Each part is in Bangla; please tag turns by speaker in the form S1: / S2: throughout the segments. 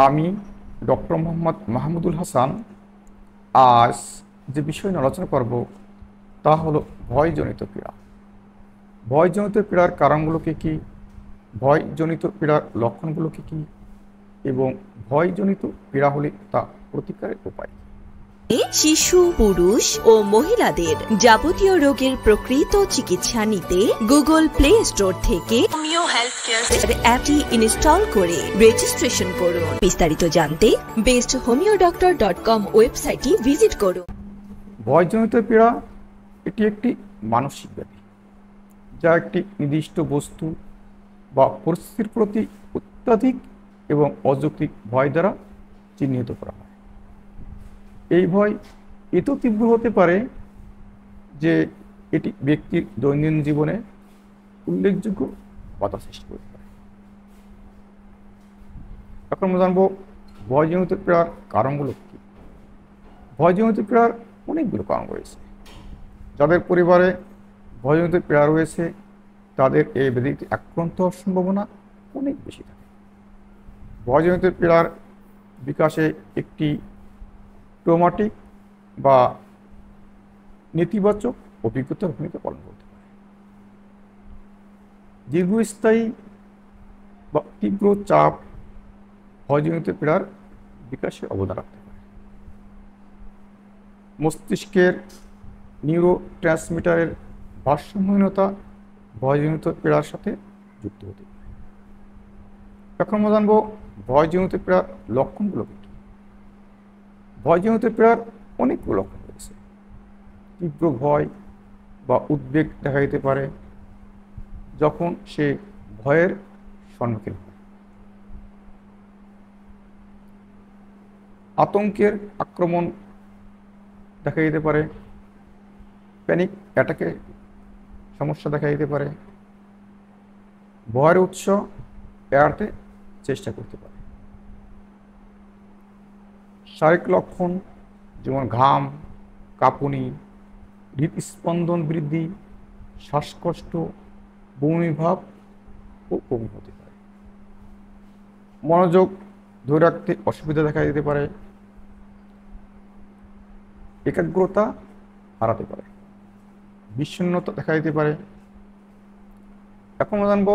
S1: আমি ডক্টর মোহাম্মদ মাহমুদুল হাসান। আজ যে বিষয় নিয়ে আলোচনা করব তা হলো ভয়জনিত পীড়া। ভয়জনিত পীড়ার কারণগুলো কী কী, ভয়জনিত পীড়ার লক্ষণগুলো কী কী এবং ভয়জনিত পীড়া হলে তা প্রতিকারের উপায়।
S2: শিশু, পুরুষ ও মহিলাদের যাবতীয় রোগের প্রকৃত চিকিৎসা নিতে গুগল প্লে স্টোর থেকে হোমিও হেলথ কেয়ার অ্যাপটি ইনস্টল করে রেজিস্ট্রেশন করুন। বিস্তারিত জানতে besthomeodoctor.com ওয়েবসাইটটি ভিজিট করুন।
S1: ভয়জনিত পীড়া এটি একটি মানসিক ব্যাধি, যা একটি নির্দিষ্ট বস্তু বা পরিস্থিতির প্রতি অত্যাধিক এবং অযৌক্তিক ভয় দ্বারা চিহ্নিত করা হয়। এই ভয় এত তীব্র হতে পারে যে এটি ব্যক্তির দৈনন্দিন জীবনে উল্লেখযোগ্য বাধা সৃষ্টি করতে পারে। এখন আমরা জানবো ভয়জনিত পীড়ার কারণগুলো কী। ভয়জনিত পীড়ার অনেকগুলো কারণ রয়েছে। যাদের পরিবারে ভয়জনিত পীড়া রয়েছে তাদের এই ব্যাধিতে আক্রান্ত হওয়ার সম্ভাবনা অনেক বেশি থাকে। ভয়জনিত পীড়ার বিকাশে একটি ট্রমাটিক বা নেতিবাচক অভিজ্ঞতার ভূমিকা পালন করতে পারে। দীর্ঘস্থায়ী বা তীব্র চাপ ভয়জনিত পীড়ার বিকাশে অবদান রাখতে পারে। মস্তিষ্কের নিউরো ট্রান্সমিটারের ভারসাম্যহীনতা ভয়জনিত পীড়ার সাথে যুক্ত হতে পারে। এখন আমরা জানবো ভয়জনিত পীড়ার লক্ষণগুলো কী। ভয়জনিত পীড়ার অনেকগুলো লক্ষণ রয়েছে। তীব্র ভয় বা উদ্বেগ দেখা দিতে পারে যখন সে ভয়ের সম্মুখীন হয়। আতঙ্কের আক্রমণ দেখা দিতে পারে। প্যানিক অ্যাটাকের সমস্যা দেখা দিতে পারে। ভয়ের উৎস এড়াতে চেষ্টা করতে পারে। শারীরিক লক্ষণ যেমন ঘাম, কাঁপুনি, হৃদস্পন্দন বৃদ্ধি, শ্বাসকষ্ট, বমিভাব ও বমি হতে পারে। মনোযোগ ধরে রাখতে অসুবিধা দেখা দিতে পারে। একাগ্রতা হারাতে পারে। বিষণ্ণতা দেখা দিতে পারে। এখন আমরা জানবো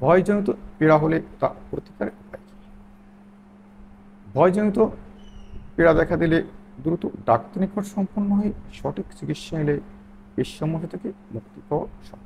S1: ভয়জনিত পীড়া হলে তা প্রতিকারের উপায় কী। ভয়জনিত পীড়া দেখা দিলে দ্রুত ডাক্তার নিকট সম্পন্ন হয়ে সঠিক চিকিৎসা নিলে এই সমস্যা থেকে মুক্তি পাওয়া সম্ভব।